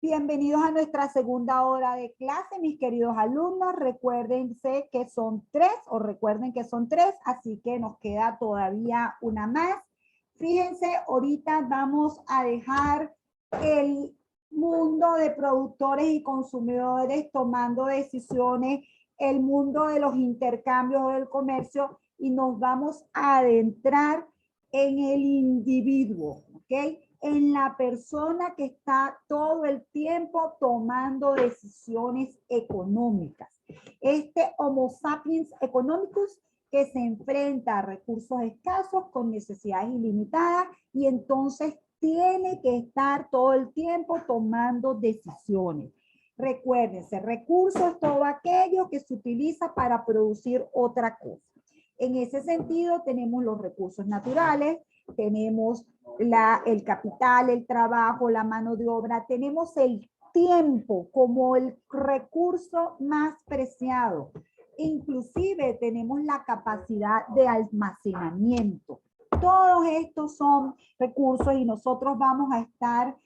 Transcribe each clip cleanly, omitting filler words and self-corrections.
Bienvenidos a nuestra segunda hora de clase, mis queridos alumnos. Recuerden que son tres, así que nos queda todavía una más. Fíjense, ahorita vamos a dejar el mundo de productores y consumidores tomando decisiones, el mundo de los intercambios del comercio, y nos vamos a adentrar en el individuo, ¿ok? En la persona que está todo el tiempo tomando decisiones económicas. Este Homo sapiens economicus que se enfrenta a recursos escasos con necesidades ilimitadas y entonces tiene que estar todo el tiempo tomando decisiones. Recuérdense, recursos es todo aquello que se utiliza para producir otra cosa. En ese sentido tenemos los recursos naturales, tenemos el capital, el trabajo, la mano de obra, tenemos el tiempo como el recurso más preciado. Inclusive tenemos la capacidad de almacenamiento. Todos estos son recursos y nosotros vamos a estar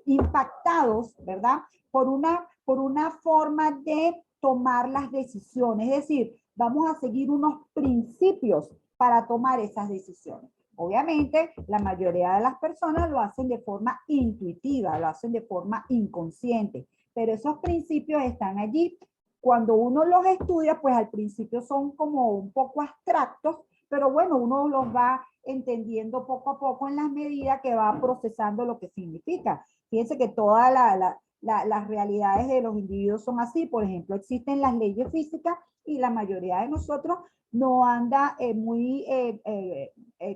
impactados, ¿verdad? Por una forma de tomar las decisiones. Es decir, vamos a seguir unos principios para tomar esas decisiones. Obviamente, la mayoría de las personas lo hacen de forma intuitiva, lo hacen de forma inconsciente, pero esos principios están allí. Cuando uno los estudia, pues al principio son como un poco abstractos, pero bueno, uno los va entendiendo poco a poco en las medidas que va procesando lo que significa. Fíjense que todas las realidades de los individuos son así. Por ejemplo, existen las leyes físicas y la mayoría de nosotros no anda muy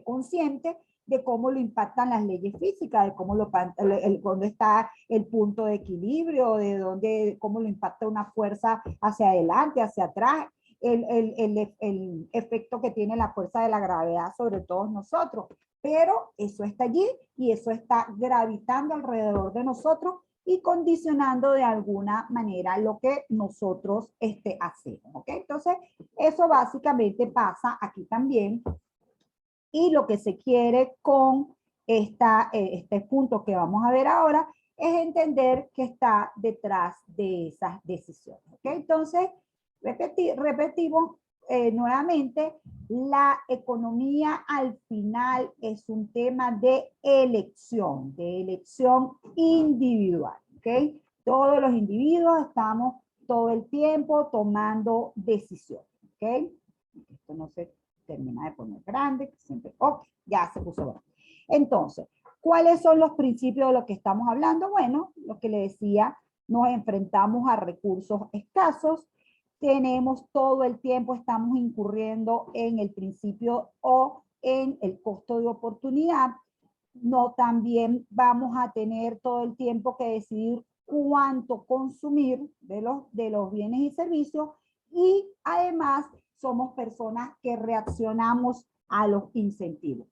consciente de cómo lo impactan las leyes físicas, de cómo dónde está el punto de equilibrio, cómo lo impacta una fuerza hacia adelante, hacia atrás, el efecto que tiene la fuerza de la gravedad sobre todos nosotros. Pero eso está allí y eso está gravitando alrededor de nosotros y condicionando de alguna manera lo que nosotros hacemos, ¿ok? Entonces, eso básicamente pasa aquí también. Y lo que se quiere con este punto que vamos a ver ahora es entender qué está detrás de esas decisiones, ¿ok? Entonces, repetimos nuevamente, la economía al final es un tema de elección individual, ¿ok? Todos los individuos estamos todo el tiempo tomando decisiones, ¿ok? Esto no se termina de poner grande, siempre, ok, ya se puso grande. Entonces, ¿cuáles son los principios de lo que estamos hablando? Bueno, lo que le decía, nos enfrentamos a recursos escasos, tenemos todo el tiempo, estamos incurriendo en el principio o en el costo de oportunidad. No, también vamos a tener todo el tiempo que decidir cuánto consumir de los bienes y servicios, y además somos personas que reaccionamos a los incentivos.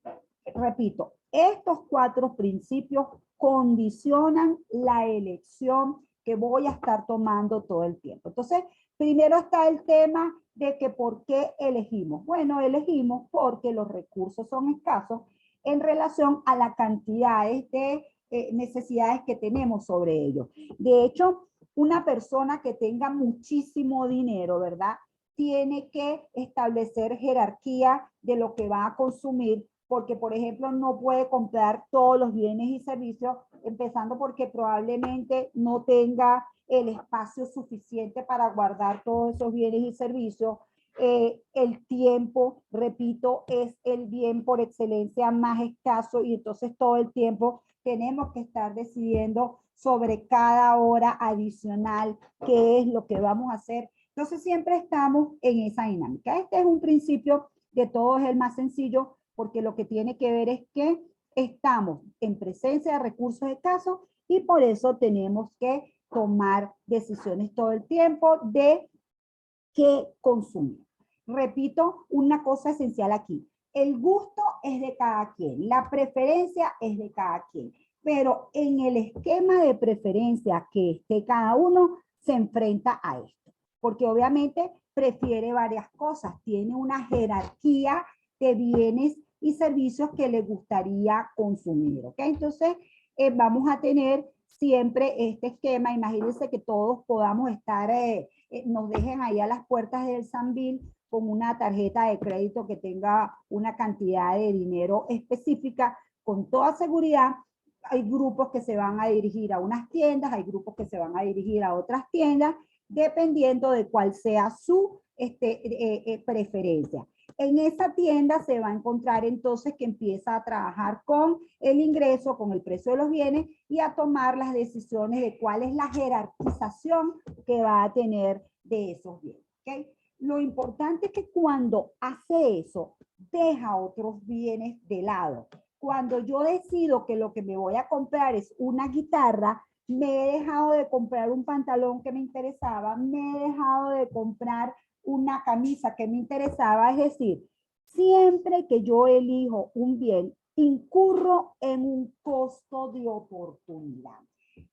Repito, estos 4 principios condicionan la elección que voy a estar tomando todo el tiempo. Entonces, primero está el tema de que ¿por qué elegimos? Bueno, elegimos porque los recursos son escasos en relación a la cantidad de necesidades que tenemos sobre ellos. De hecho, una persona que tenga muchísimo dinero, ¿verdad?, tiene que establecer jerarquía de lo que va a consumir, porque, por ejemplo, no puede comprar todos los bienes y servicios, empezando porque probablemente no tenga el espacio suficiente para guardar todos esos bienes y servicios. El tiempo, repito, es el bien por excelencia más escaso, y entonces todo el tiempo tenemos que estar decidiendo sobre cada hora adicional qué es lo que vamos a hacer. Entonces siempre estamos en esa dinámica. Este es un principio, de todos es el más sencillo, porque lo que tiene que ver es que estamos en presencia de recursos escasos y por eso tenemos que tomar decisiones todo el tiempo de qué consumir. Repito una cosa esencial aquí. El gusto es de cada quien, la preferencia es de cada quien, pero en el esquema de preferencia que esté cada uno se enfrenta a esto, porque obviamente prefiere varias cosas, tiene una jerarquía de bienes y servicios que le gustaría consumir, ¿ok? Entonces, vamos a tener siempre este esquema. Imagínense que todos podamos estar, nos dejen ahí a las puertas del Sambil con una tarjeta de crédito que tenga una cantidad de dinero específica. Con toda seguridad, hay grupos que se van a dirigir a unas tiendas, hay grupos que se van a dirigir a otras tiendas, dependiendo de cuál sea su preferencia. En esa tienda se va a encontrar entonces que empieza a trabajar con el ingreso, con el precio de los bienes y a tomar las decisiones de cuál es la jerarquización que va a tener de esos bienes. ¿Okay? Lo importante es que cuando hace eso, deja otros bienes de lado. Cuando yo decido que lo que me voy a comprar es una guitarra, me he dejado de comprar un pantalón que me interesaba, me he dejado de comprar una camisa que me interesaba. Es decir, siempre que yo elijo un bien, incurro en un costo de oportunidad.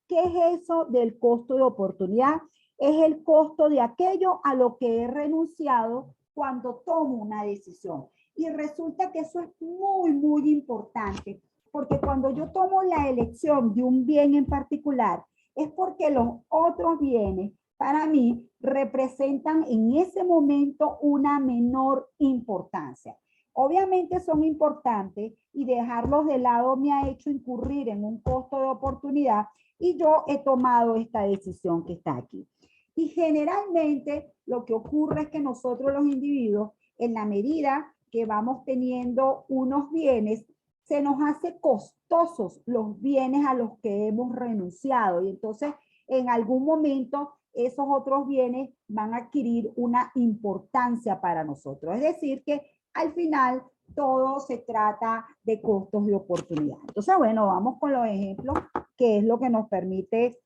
¿Qué es eso del costo de oportunidad? Es el costo de aquello a lo que he renunciado cuando tomo una decisión. Y resulta que eso es muy, muy importante, porque cuando yo tomo la elección de un bien en particular, es porque los otros bienes para mí representan en ese momento una menor importancia. Obviamente son importantes y dejarlos de lado me ha hecho incurrir en un costo de oportunidad y yo he tomado esta decisión que está aquí. Y generalmente lo que ocurre es que nosotros los individuos, en la medida que vamos teniendo unos bienes, se nos hace costosos los bienes a los que hemos renunciado. Y entonces, en algún momento, esos otros bienes van a adquirir una importancia para nosotros. Es decir, que al final todo se trata de costos de oportunidad. Entonces, bueno, vamos con los ejemplos, que es lo que nos permite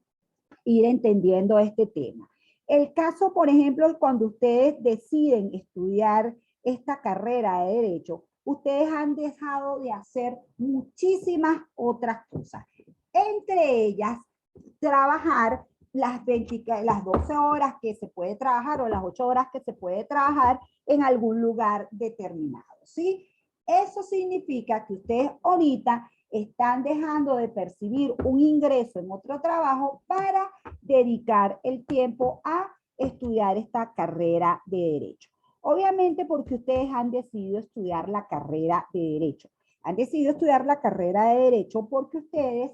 ir entendiendo este tema. El caso, por ejemplo, cuando ustedes deciden estudiar esta carrera de Derecho, ustedes han dejado de hacer muchísimas otras cosas. Entre ellas, trabajar las 12 horas que se puede trabajar o las 8 horas que se puede trabajar en algún lugar determinado, ¿sí? Eso significa que ustedes ahorita están dejando de percibir un ingreso en otro trabajo para dedicar el tiempo a estudiar esta carrera de Derecho. Obviamente porque ustedes han decidido estudiar la carrera de Derecho. Han decidido estudiar la carrera de Derecho porque ustedes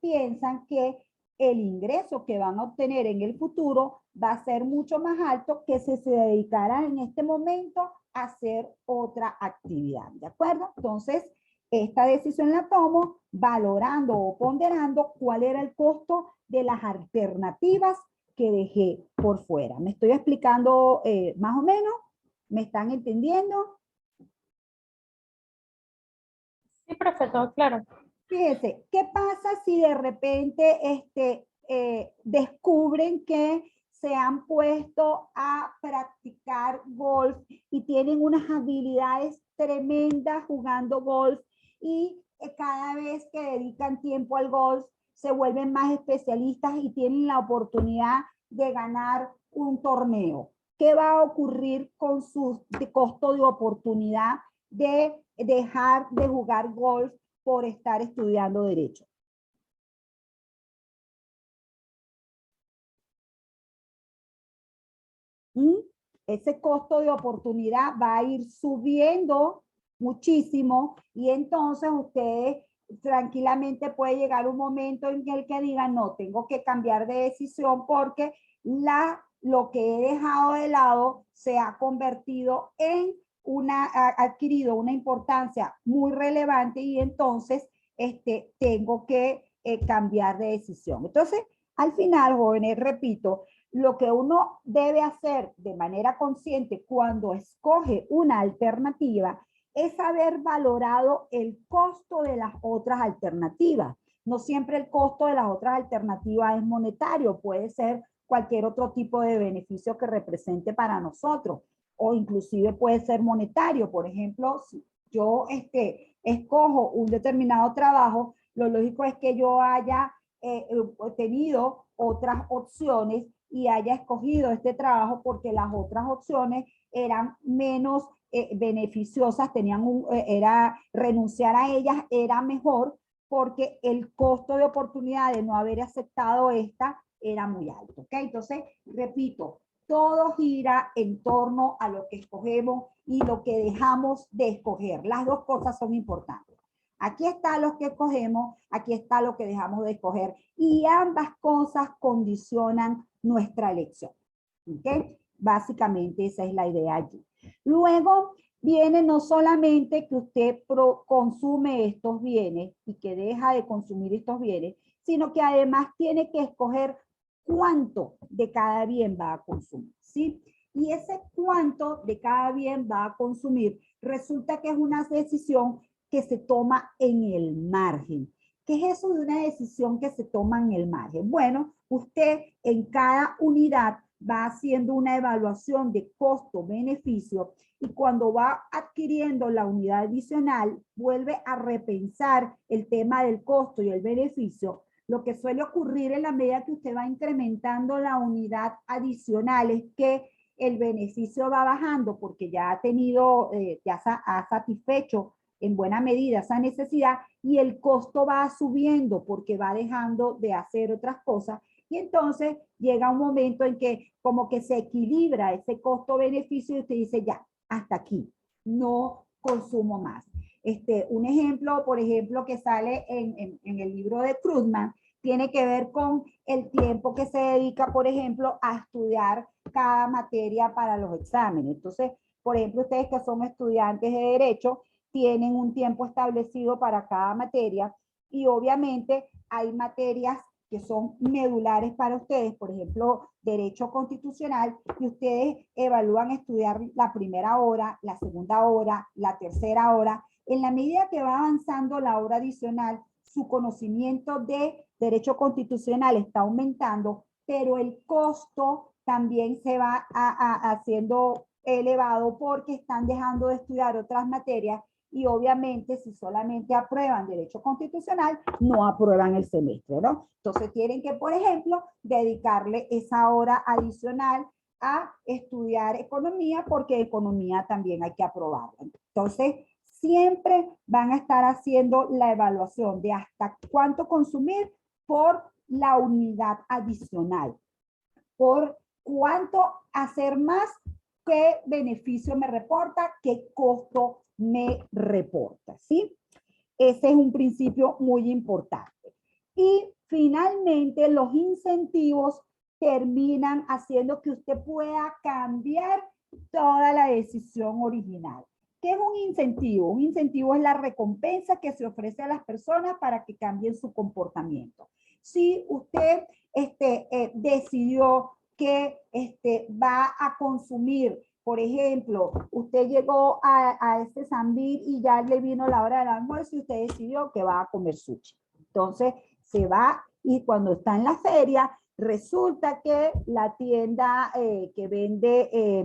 piensan que el ingreso que van a obtener en el futuro va a ser mucho más alto que si se dedicaran en este momento a hacer otra actividad, ¿de acuerdo? Entonces, esta decisión la tomo valorando o ponderando cuál era el costo de las alternativas que dejé por fuera. ¿Me estoy explicando más o menos? ¿Me están entendiendo? Sí, profesor, claro. Fíjense, ¿qué pasa si de repente descubren que se han puesto a practicar golf y tienen unas habilidades tremendas jugando golf y cada vez que dedican tiempo al golf se vuelven más especialistas y tienen la oportunidad de ganar un torneo? ¿Qué va a ocurrir con su costo de oportunidad de dejar de jugar golf por estar estudiando Derecho? Ese costo de oportunidad va a ir subiendo muchísimo y entonces ustedes tranquilamente puede llegar un momento en el que digan, no, tengo que cambiar de decisión porque lo que he dejado de lado se ha convertido en ha adquirido una importancia muy relevante y entonces tengo que cambiar de decisión. Entonces, al final, jóvenes, repito, lo que uno debe hacer de manera consciente cuando escoge una alternativa es haber valorado el costo de las otras alternativas. No siempre el costo de las otras alternativas es monetario, puede ser cualquier otro tipo de beneficio que represente para nosotros, o inclusive puede ser monetario. Por ejemplo, si yo escojo un determinado trabajo, lo lógico es que yo haya tenido otras opciones y haya escogido este trabajo porque las otras opciones eran menos beneficiosas, renunciar a ellas era mejor porque el costo de oportunidad de no haber aceptado esta era muy alto, ¿ok? Entonces, repito, todo gira en torno a lo que escogemos y lo que dejamos de escoger. Las dos cosas son importantes. Aquí está lo que escogemos, aquí está lo que dejamos de escoger y ambas cosas condicionan nuestra elección. ¿Ok? Básicamente esa es la idea allí. Luego viene no solamente que usted consume estos bienes y que deja de consumir estos bienes, sino que además tiene que escoger cuánto de cada bien va a consumir, ¿sí? Y ese cuánto de cada bien va a consumir resulta que es una decisión que se toma en el margen. ¿Qué es eso de una decisión que se toma en el margen? Bueno, usted en cada unidad va haciendo una evaluación de costo-beneficio y cuando va adquiriendo la unidad adicional, vuelve a repensar el tema del costo y el beneficio. Lo que suele ocurrir en la medida que usted va incrementando la unidad adicional es que el beneficio va bajando porque ya ha tenido, ya ha satisfecho en buena medida esa necesidad y el costo va subiendo porque va dejando de hacer otras cosas y entonces llega un momento en que como que se equilibra ese costo-beneficio y usted dice ya, hasta aquí, no consumo más. Un ejemplo, por ejemplo, que sale en el libro de Krugman, tiene que ver con el tiempo que se dedica, por ejemplo, a estudiar cada materia para los exámenes. Entonces, por ejemplo, ustedes que son estudiantes de Derecho, tienen un tiempo establecido para cada materia y obviamente hay materias que son medulares para ustedes, por ejemplo, Derecho Constitucional, y ustedes evalúan estudiar la primera hora, la segunda hora, la tercera hora. En la medida que va avanzando la hora adicional, su conocimiento de Derecho Constitucional está aumentando, pero el costo también se va haciendo elevado porque están dejando de estudiar otras materias y obviamente si solamente aprueban Derecho Constitucional, no aprueban el semestre, ¿no? Entonces tienen que, por ejemplo, dedicarle esa hora adicional a estudiar economía porque economía también hay que aprobarla. Entonces, siempre van a estar haciendo la evaluación de hasta cuánto consumir por la unidad adicional, por cuánto hacer más, qué beneficio me reporta, qué costo me reporta, ¿sí? Ese es un principio muy importante. Y finalmente, los incentivos terminan haciendo que usted pueda cambiar toda la decisión original. ¿Qué es un incentivo? Un incentivo es la recompensa que se ofrece a las personas para que cambien su comportamiento. Si usted decidió que va a consumir, por ejemplo, usted llegó a ese Sambil y ya le vino la hora del almuerzo y usted decidió que va a comer sushi. Entonces se va y cuando está en la feria, resulta que la tienda que vende,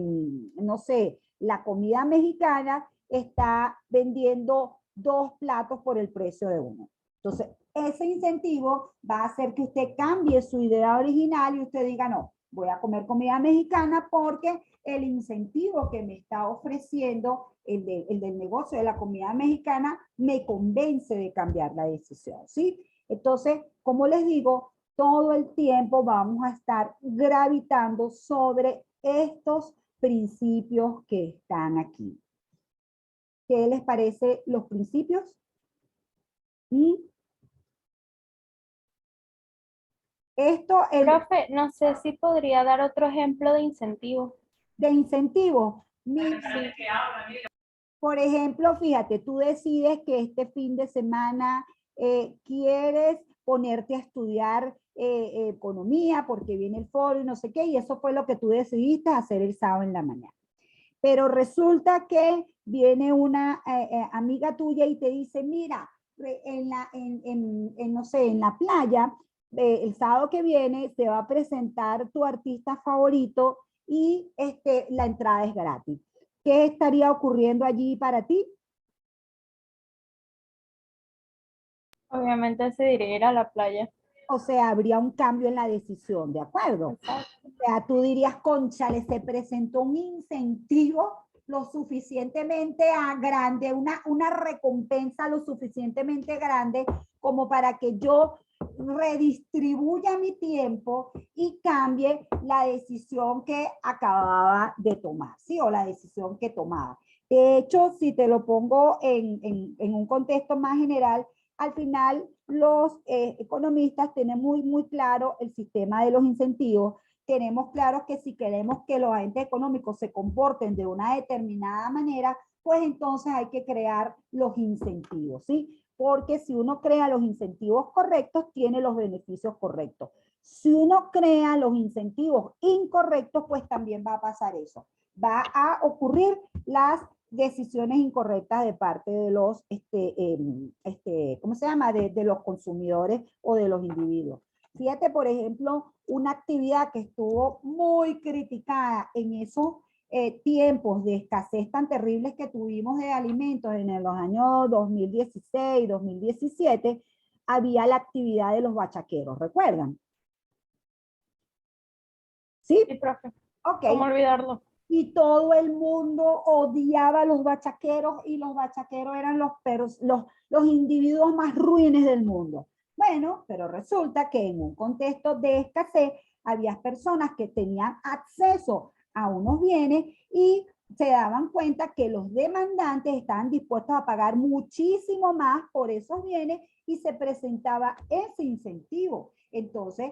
no sé, la comida mexicana está vendiendo 2 platos por el precio de uno. Entonces, ese incentivo va a hacer que usted cambie su idea original y usted diga, no, voy a comer comida mexicana porque el incentivo que me está ofreciendo el del negocio de la comida mexicana me convence de cambiar la decisión, ¿sí? Entonces, como les digo, todo el tiempo vamos a estar gravitando sobre estos principios que están aquí. ¿Qué les parece los principios? Esto es Profe, no sé si podría dar otro ejemplo de incentivo. de incentivo. Por ejemplo, fíjate, tú decides que este fin de semana quieres ponerte a estudiar economía porque viene el foro y no sé qué, y eso fue lo que tú decidiste hacer el sábado en la mañana. Pero resulta que viene una amiga tuya y te dice, mira, no sé, en la playa, el sábado que viene se va a presentar tu artista favorito y la entrada es gratis. ¿Qué estaría ocurriendo allí para ti? Obviamente decidiré ir a la playa. O sea, habría un cambio en la decisión, ¿de acuerdo? Exacto. O sea, tú dirías, cónchale, se presentó un incentivo lo suficientemente grande, una recompensa lo suficientemente grande como para que yo redistribuya mi tiempo y cambie la decisión que acababa de tomar, ¿sí? O la decisión que tomaba. De hecho, si te lo pongo en un contexto más general, al final los economistas tienen muy claro el sistema de los incentivos. Tenemos claro que si queremos que los agentes económicos se comporten de una determinada manera, pues entonces hay que crear los incentivos, ¿sí? Porque si uno crea los incentivos correctos, tiene los beneficios correctos. Si uno crea los incentivos incorrectos, pues también va a pasar eso. Va a ocurrir las decisiones incorrectas de parte de los, ¿cómo se llama? De los consumidores o de los individuos. Fíjate, por ejemplo, una actividad que estuvo muy criticada en esos tiempos de escasez tan terribles que tuvimos de alimentos en los años 2016, 2017, había la actividad de los bachaqueros, ¿recuerdan? ¿Sí? Sí, profe. Ok. ¿Cómo olvidarlo? Y todo el mundo odiaba a los bachaqueros y los bachaqueros eran los individuos más ruines del mundo. Bueno, pero resulta que en un contexto de escasez había personas que tenían acceso a unos bienes y se daban cuenta que los demandantes estaban dispuestos a pagar muchísimo más por esos bienes y se presentaba ese incentivo. Entonces,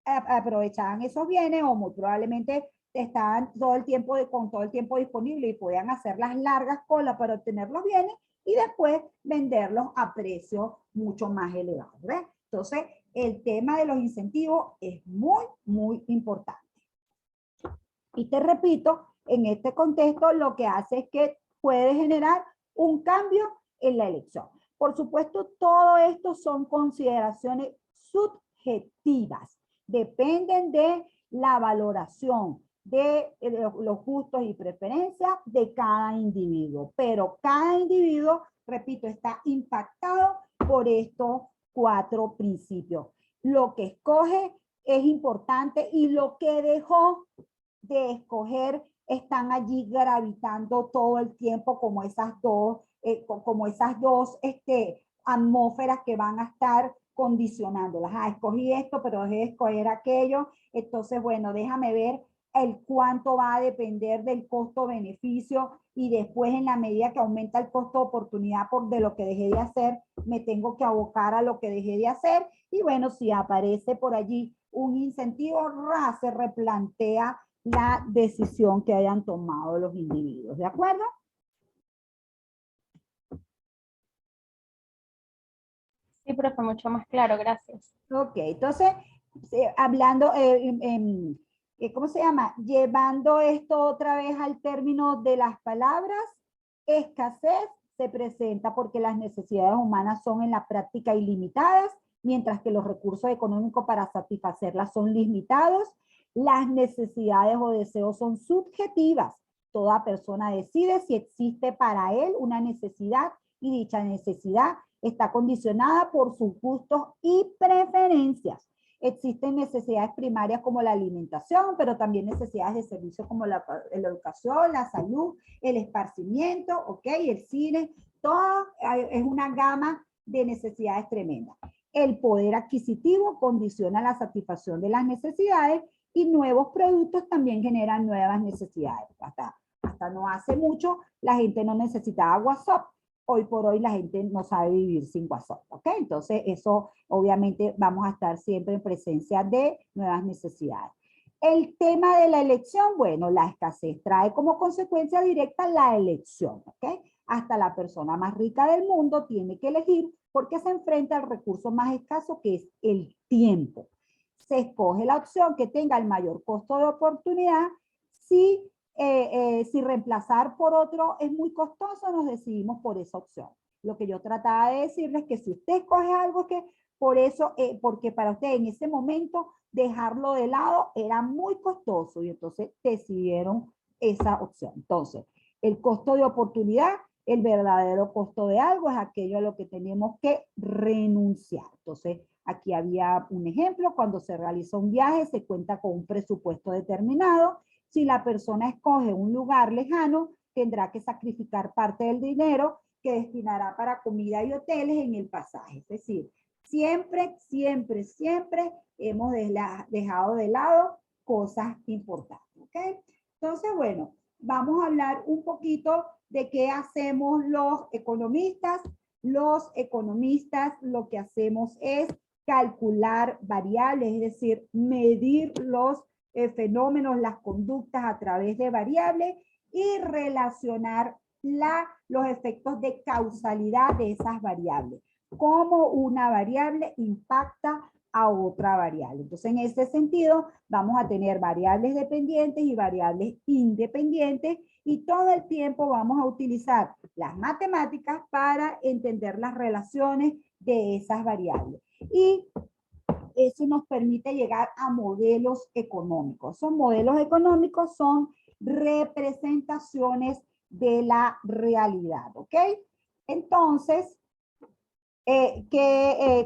aprovechaban esos bienes o muy probablemente estaban todo el tiempo con todo el tiempo disponible y podían hacer las largas colas para obtener los bienes y después venderlos a precios mucho más elevados, ¿ves? Entonces, el tema de los incentivos es muy importante. Y te repito, en este contexto lo que hace es que puede generar un cambio en la elección. Por supuesto, todo esto son consideraciones subjetivas. Dependen de la valoración de los gustos y preferencias de cada individuo. Pero cada individuo, repito, está impactado por estos 4 principios. Lo que escoge es importante y lo que dejó de escoger están allí gravitando todo el tiempo como esas dos atmósferas que van a estar condicionándolas. Escogí esto, pero dejé de escoger aquello. Entonces, bueno, déjame ver el cuánto va a depender del costo-beneficio y después en la medida que aumenta el costo de oportunidad de lo que dejé de hacer, me tengo que abocar a lo que dejé de hacer. Y bueno, si aparece por allí un incentivo, se replantea la decisión que hayan tomado los individuos, ¿de acuerdo? Sí, profe, mucho más claro, gracias. Ok, entonces, hablando, ¿cómo se llama? Llevando esto otra vez al término de las palabras, escasez se presenta porque las necesidades humanas son en la práctica ilimitadas, mientras que los recursos económicos para satisfacerlas son limitados. Las necesidades o deseos son subjetivas. Toda persona decide si existe para él una necesidad y dicha necesidad está condicionada por sus gustos y preferencias. Existen necesidades primarias como la alimentación, pero también necesidades de servicios como la educación, la salud, el esparcimiento, ¿ok? El cine, todo es una gama de necesidades tremendas. El poder adquisitivo condiciona la satisfacción de las necesidades y nuevos productos también generan nuevas necesidades. Hasta no hace mucho la gente no necesitaba WhatsApp. Hoy por hoy la gente no sabe vivir sin WhatsApp, ¿ok? Entonces eso obviamente vamos a estar siempre en presencia de nuevas necesidades. El tema de la elección, bueno, la escasez trae como consecuencia directa la elección, ¿ok? Hasta la persona más rica del mundo tiene que elegir porque se enfrenta al recurso más escaso que es el tiempo. Se escoge la opción que tenga el mayor costo de oportunidad. Si reemplazar por otro es muy costoso, nos decidimos por esa opción. Lo que yo trataba de decirles es que si usted escoge algo que por eso, porque para usted en ese momento dejarlo de lado era muy costoso y entonces decidieron esa opción. Entonces, el costo de oportunidad, el verdadero costo de algo es aquello a lo que tenemos que renunciar. Entonces, aquí había un ejemplo, cuando se realiza un viaje se cuenta con un presupuesto determinado. Si la persona escoge un lugar lejano, tendrá que sacrificar parte del dinero que destinará para comida y hoteles en el pasaje. Es decir, siempre, siempre, siempre hemos dejado de lado cosas importantes, ¿ok? Entonces, bueno, vamos a hablar un poquito de qué hacemos los economistas. Los economistas lo que hacemos es calcular variables, es decir, medir los fenómenos, las conductas a través de variables y relacionar los efectos de causalidad de esas variables. Cómo una variable impacta a otra variable. Entonces, en ese sentido, vamos a tener variables dependientes y variables independientes y todo el tiempo vamos a utilizar las matemáticas para entender las relaciones de esas variables. Y eso nos permite llegar a modelos económicos. Son modelos económicos, son representaciones de la realidad, ¿ok? Entonces,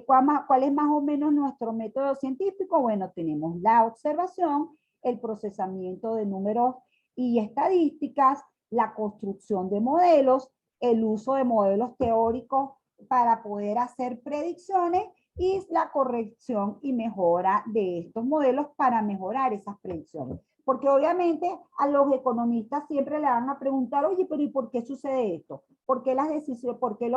¿cuál es más o menos nuestro método científico? Bueno, tenemos la observación, el procesamiento de números y estadísticas, la construcción de modelos, el uso de modelos teóricos para poder hacer predicciones y la corrección y mejora de estos modelos para mejorar esas predicciones. Porque obviamente a los economistas siempre le van a preguntar, oye, pero ¿y por qué sucede esto? ¿Por qué las decisiones, por qué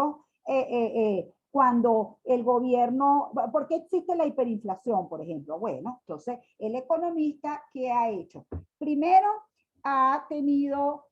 cuando el gobierno, ¿por qué existe la hiperinflación, por ejemplo? Bueno, entonces el economista, ¿qué ha hecho? Primero, ha tenido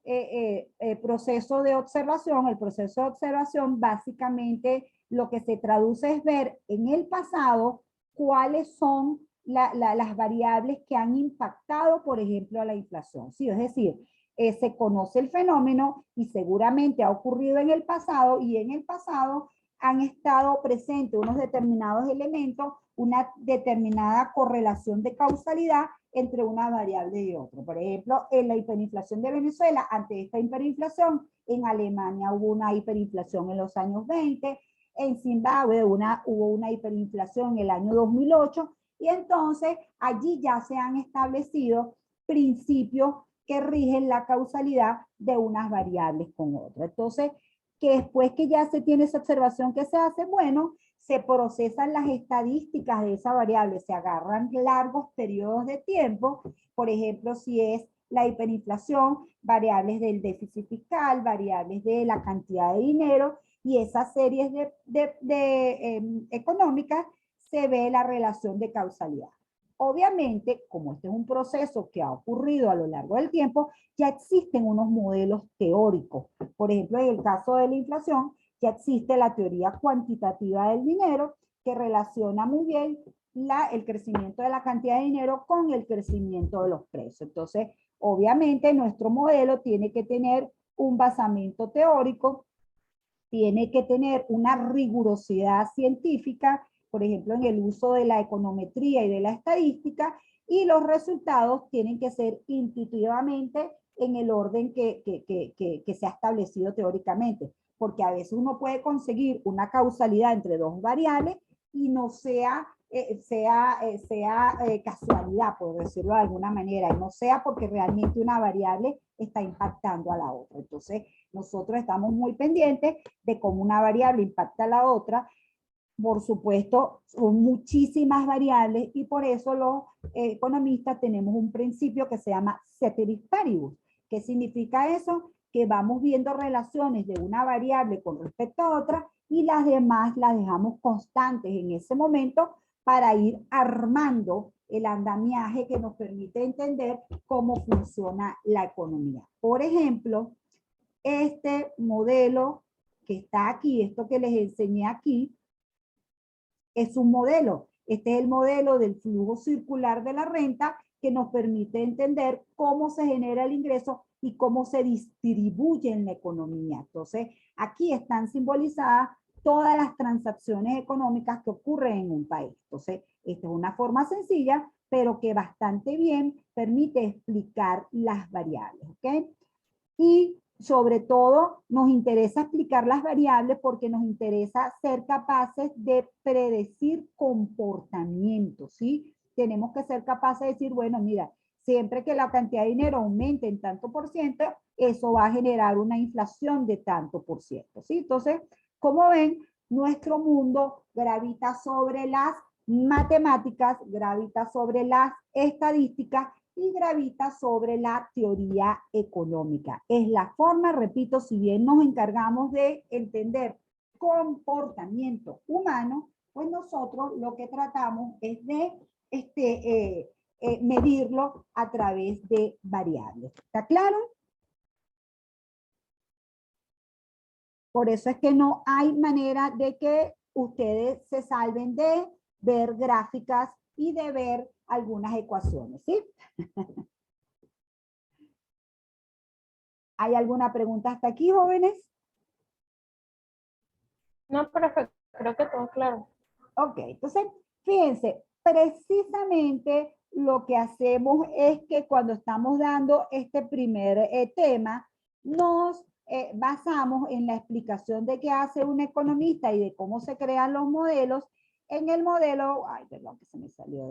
proceso de observación. El proceso de observación básicamente lo que se traduce es ver en el pasado cuáles son las variables que han impactado, por ejemplo, a la inflación. Sí, es decir, se conoce el fenómeno y seguramente ha ocurrido en el pasado y en el pasado han estado presentes unos determinados elementos, una determinada correlación de causalidad entre una variable y otra. Por ejemplo, en la hiperinflación de Venezuela, ante esta hiperinflación, en Alemania hubo una hiperinflación en los años 20, en Zimbabue hubo una hiperinflación en el año 2008, y entonces allí ya se han establecido principios que rigen la causalidad de unas variables con otras. Entonces, que después que ya se tiene esa observación que se hace, bueno, se procesan las estadísticas de esa variable, se agarran largos periodos de tiempo, por ejemplo, si es la hiperinflación, variables del déficit fiscal, variables de la cantidad de dinero, y esas series económicas se ve la relación de causalidad. Obviamente, como este es un proceso que ha ocurrido a lo largo del tiempo, ya existen unos modelos teóricos. Por ejemplo, en el caso de la inflación, ya existe la teoría cuantitativa del dinero que relaciona muy bien el crecimiento de la cantidad de dinero con el crecimiento de los precios. Entonces, obviamente, nuestro modelo tiene que tener un basamento teórico, tiene que tener una rigurosidad científica, por ejemplo, en el uso de la econometría y de la estadística, y los resultados tienen que ser intuitivamente en el orden que se ha establecido teóricamente, porque a veces uno puede conseguir una causalidad entre dos variables y no sea casualidad, por decirlo de alguna manera, y no sea porque realmente una variable está impactando a la otra. Entonces, nosotros estamos muy pendientes de cómo una variable impacta a la otra. Por supuesto, son muchísimas variables y por eso los economistas tenemos un principio que se llama ceteris paribus. ¿Qué significa eso? Que vamos viendo relaciones de una variable con respecto a otra y las demás las dejamos constantes en ese momento para ir armando el andamiaje que nos permite entender cómo funciona la economía. Por ejemplo, este modelo que está aquí, esto que les enseñé aquí, es un modelo. Este es el modelo del flujo circular de la renta que nos permite entender cómo se genera el ingreso y cómo se distribuye en la economía. Entonces, aquí están simbolizadas todas las transacciones económicas que ocurren en un país. Entonces, esta es una forma sencilla, pero que bastante bien permite explicar las variables, ¿ok? Y sobre todo nos interesa explicar las variables porque nos interesa ser capaces de predecir comportamientos, ¿sí? Tenemos que ser capaces de decir, bueno, mira, Siempre que la cantidad de dinero aumente en tanto por ciento, eso va a generar una inflación de tanto por ciento, ¿sí? Entonces, como ven, nuestro mundo gravita sobre las matemáticas, gravita sobre las estadísticas y gravita sobre la teoría económica. Es la forma, repito, si bien nos encargamos de entender comportamiento humano, pues nosotros lo que tratamos es de medirlo a través de variables. ¿Está claro? Por eso es que no hay manera de que ustedes se salven de ver gráficas y de ver algunas ecuaciones, ¿sí? ¿Hay alguna pregunta hasta aquí, jóvenes? No, perfecto. Creo que todo claro. Ok, entonces, fíjense, precisamente lo que hacemos es que cuando estamos dando este primer tema, nos basamos en la explicación de qué hace un economista y de cómo se crean los modelos en el modelo, ay, perdón, que se me salió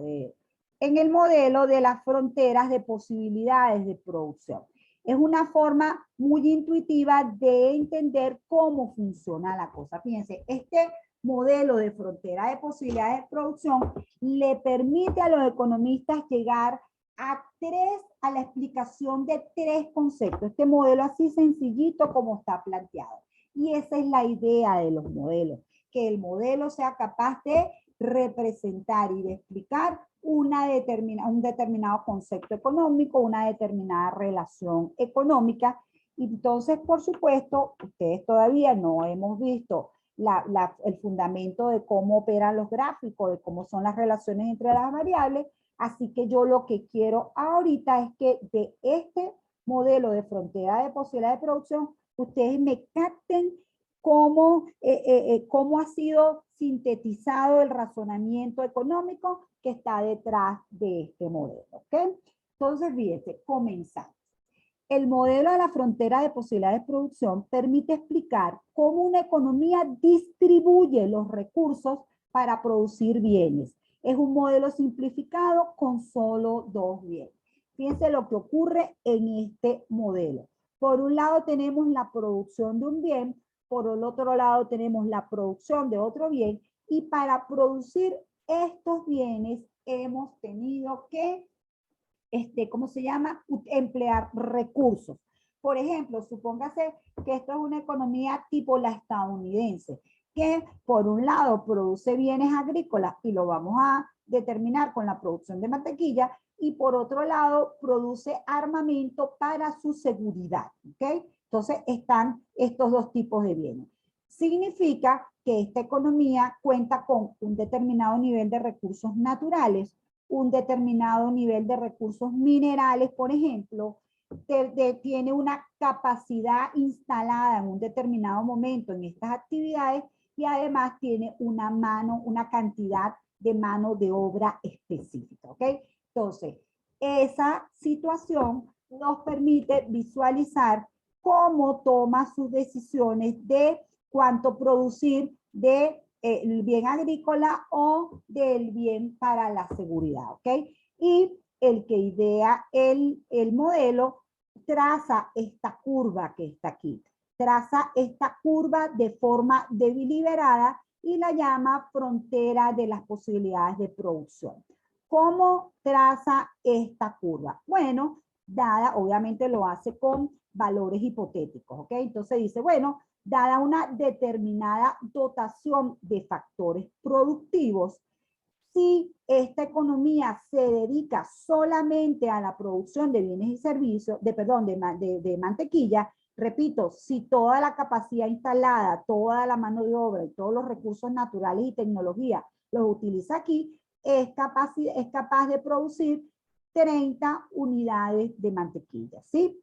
en el modelo de las fronteras de posibilidades de producción. Es una forma muy intuitiva de entender cómo funciona la cosa. Fíjense, este modelo de frontera de posibilidades de producción le permite a los economistas llegar a la explicación de tres conceptos. Este modelo así sencillito como está planteado. Y esa es la idea de los modelos, que el modelo sea capaz de representar y de explicar un determinado concepto económico, una determinada relación económica. Y entonces, por supuesto, ustedes todavía no hemos visto el fundamento de cómo operan los gráficos, de cómo son las relaciones entre las variables. Así que yo lo que quiero ahorita es que de este modelo de frontera de posibilidad de producción, ustedes me capten cómo ha sido sintetizado el razonamiento económico que está detrás de este modelo. ¿Ok? Entonces, fíjense, comenzamos. El modelo de la frontera de posibilidades de producción permite explicar cómo una economía distribuye los recursos para producir bienes. Es un modelo simplificado con solo dos bienes. Fíjense lo que ocurre en este modelo. Por un lado tenemos la producción de un bien, por el otro lado tenemos la producción de otro bien, y para producir estos bienes hemos tenido que ¿cómo se llama? Emplear recursos. Por ejemplo, supóngase que esto es una economía tipo la estadounidense, que por un lado produce bienes agrícolas y lo vamos a determinar con la producción de mantequilla, y por otro lado produce armamento para su seguridad. ¿Ok? Entonces están estos dos tipos de bienes. Significa que esta economía cuenta con un determinado nivel de recursos naturales, un determinado nivel de recursos minerales, por ejemplo, tiene una capacidad instalada en un determinado momento en estas actividades, y además tiene una cantidad de mano de obra específica, ¿ok? Entonces, esa situación nos permite visualizar cómo toma sus decisiones de cuánto producir de el bien agrícola o del bien para la seguridad, ¿ok? Y el que idea el modelo traza esta curva que está aquí, traza esta curva de forma deliberada y la llama frontera de las posibilidades de producción. ¿Cómo traza esta curva? Bueno, dada, obviamente lo hace con valores hipotéticos, ¿ok? Entonces dice, bueno, dada una determinada dotación de factores productivos, si esta economía se dedica solamente a la producción de bienes y servicios, de mantequilla, repito, si toda la capacidad instalada, toda la mano de obra y todos los recursos naturales y tecnología los utiliza aquí, es capaz de producir 30 unidades de mantequilla, ¿sí?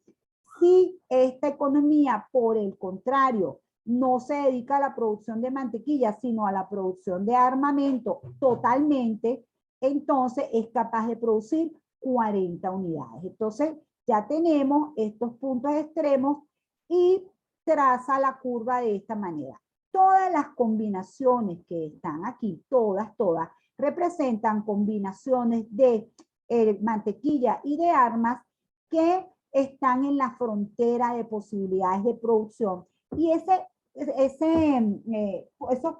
Si esta economía, por el contrario, no se dedica a la producción de mantequilla, sino a la producción de armamento totalmente, entonces es capaz de producir 40 unidades. Entonces ya tenemos estos puntos extremos y traza la curva de esta manera. Todas las combinaciones que están aquí, todas, representan combinaciones de mantequilla y de armas que están en la frontera de posibilidades de producción. Y esos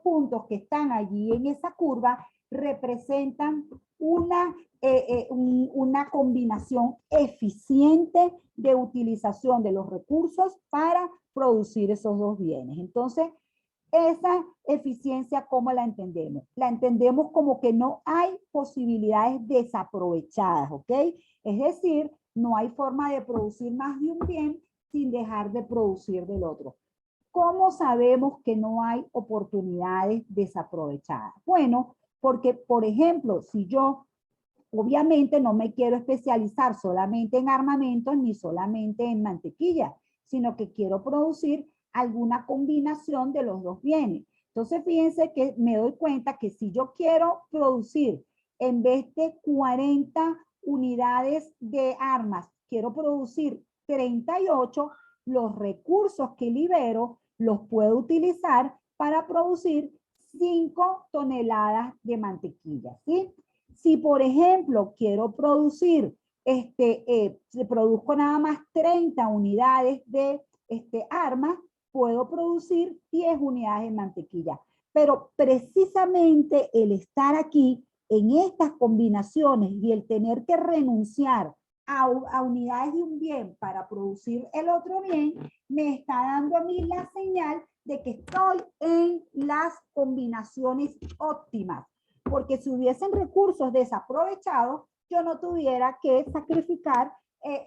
puntos que están allí en esa curva representan una combinación eficiente de utilización de los recursos para producir esos dos bienes. Entonces, esa eficiencia, ¿cómo la entendemos? La entendemos como que no hay posibilidades desaprovechadas, ¿ok? Es decir, no hay forma de producir más de un bien sin dejar de producir del otro. ¿Cómo sabemos que no hay oportunidades desaprovechadas? Bueno, porque, por ejemplo, si yo obviamente no me quiero especializar solamente en armamentos ni solamente en mantequilla, sino que quiero producir alguna combinación de los dos bienes. Entonces, fíjense que me doy cuenta que si yo quiero producir, en vez de 40 unidades de armas, quiero producir 38, los recursos que libero los puedo utilizar para producir 5 toneladas de mantequilla, ¿sí? Si, por ejemplo, quiero producir, produzco nada más 30 unidades de armas, puedo producir 10 unidades de mantequilla. Pero precisamente el estar aquí en estas combinaciones y el tener que renunciar a unidades de un bien para producir el otro bien, me está dando a mí la señal de que estoy en las combinaciones óptimas. Porque si hubiesen recursos desaprovechados, yo no tuviera que sacrificar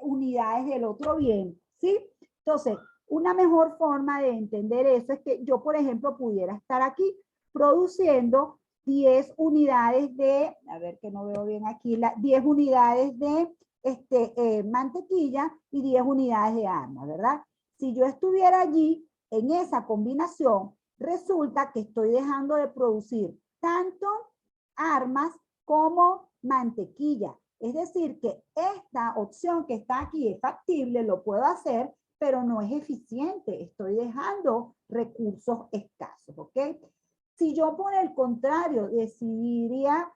unidades del otro bien, ¿sí? Entonces, una mejor forma de entender eso es que yo, por ejemplo, pudiera estar aquí produciendo 10 unidades de, a ver que no veo bien aquí, 10 unidades de mantequilla y 10 unidades de armas, ¿verdad? Si yo estuviera allí en esa combinación, resulta que estoy dejando de producir tanto armas como mantequilla. Es decir, que esta opción que está aquí es factible, lo puedo hacer, pero no es eficiente. Estoy dejando recursos escasos, ¿ok? Si yo por el contrario decidiría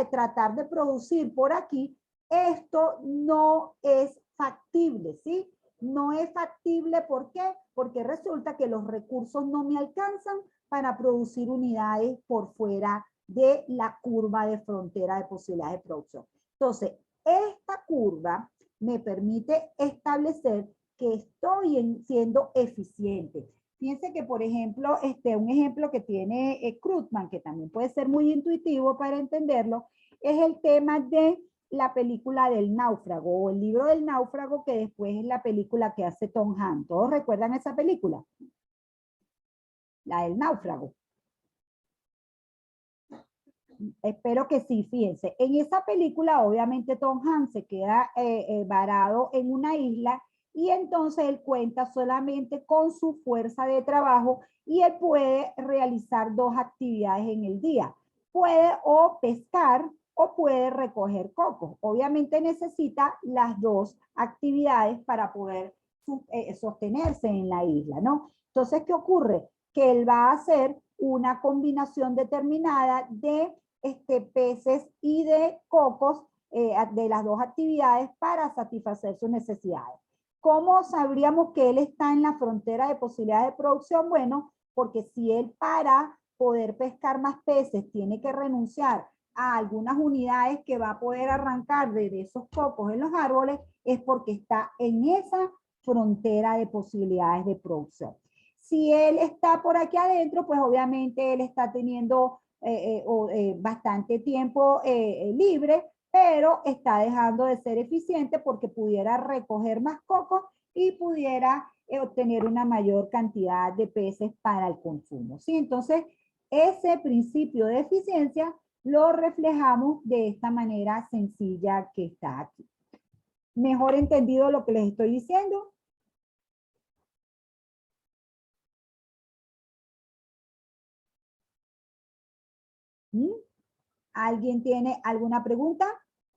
tratar de producir por aquí, esto no es factible, ¿sí? No es factible, ¿por qué? Porque resulta que los recursos no me alcanzan para producir unidades por fuera de la curva de frontera de posibilidades de producción. Entonces, esta curva me permite establecer que estoy siendo eficiente. Fíjense que, por ejemplo, un ejemplo que tiene Krugman, que también puede ser muy intuitivo para entenderlo, es el tema de la película del náufrago o el libro del náufrago, que después es la película que hace Tom Hanks. ¿Todos recuerdan esa película? La del náufrago. Espero que sí, fíjense. En esa película, obviamente, Tom Hanks se queda varado en una isla y entonces él cuenta solamente con su fuerza de trabajo y él puede realizar dos actividades en el día. Puede o pescar o puede recoger cocos. Obviamente necesita las dos actividades para poder sostenerse en la isla, ¿no? Entonces, ¿qué ocurre? Que él va a hacer una combinación determinada de peces y de cocos de las dos actividades para satisfacer sus necesidades. ¿Cómo sabríamos que él está en la frontera de posibilidades de producción? Bueno, porque si él para poder pescar más peces tiene que renunciar a algunas unidades que va a poder arrancar de esos cocos en los árboles, es porque está en esa frontera de posibilidades de producción. Si él está por aquí adentro, pues obviamente él está teniendo bastante tiempo libre, pero está dejando de ser eficiente porque pudiera recoger más cocos y pudiera obtener una mayor cantidad de peces para el consumo, ¿sí? Entonces, ese principio de eficiencia lo reflejamos de esta manera sencilla que está aquí. ¿Mejor entendido lo que les estoy diciendo? ¿Mm? ¿Alguien tiene alguna pregunta?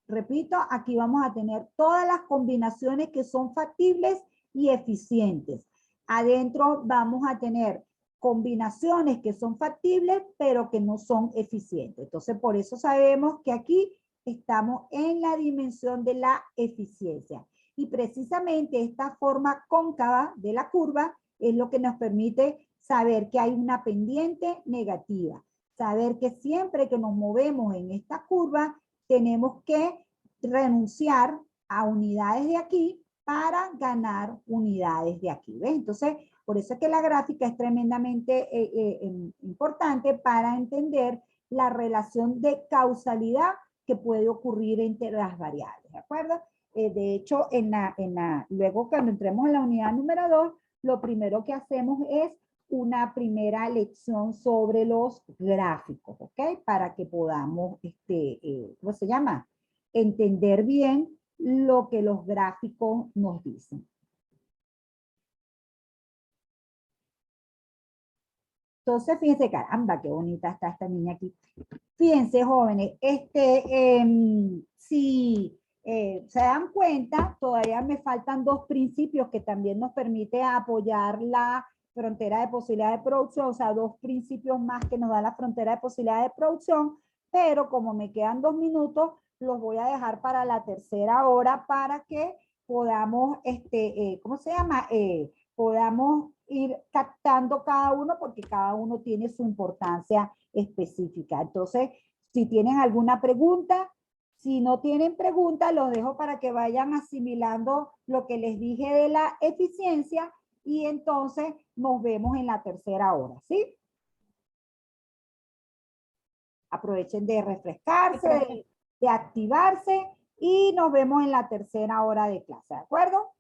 Repito, aquí vamos a tener todas las combinaciones que son factibles y eficientes. Adentro vamos a tener combinaciones que son factibles, pero que no son eficientes. Entonces, por eso sabemos que aquí estamos en la dimensión de la eficiencia. Y precisamente esta forma cóncava de la curva es lo que nos permite saber que hay una pendiente negativa. Saber que siempre que nos movemos en esta curva, tenemos que renunciar a unidades de aquí para ganar unidades de aquí. ¿Ves? Entonces, por eso es que la gráfica es tremendamente importante para entender la relación de causalidad que puede ocurrir entre las variables, ¿de acuerdo? De hecho, luego cuando entremos en la unidad número 2, lo primero que hacemos es una primera lección sobre los gráficos, ¿ok? Para que podamos, ¿cómo se llama? Entender bien lo que los gráficos nos dicen. Entonces, fíjense, caramba, qué bonita está esta niña aquí. Fíjense, jóvenes, si se dan cuenta, todavía me faltan dos principios que también nos permiten apoyar la frontera de posibilidad de producción, o sea, dos principios más que nos da la frontera de posibilidad de producción, pero como me quedan 2 minutos, los voy a dejar para la tercera hora para que podamos, ¿cómo se llama? Podamos ir captando cada uno porque cada uno tiene su importancia específica. Entonces, si tienen alguna pregunta, si no tienen pregunta, los dejo para que vayan asimilando lo que les dije de la eficiencia y entonces nos vemos en la tercera hora, ¿sí? Aprovechen de refrescarse, de activarse y nos vemos en la tercera hora de clase, ¿de acuerdo?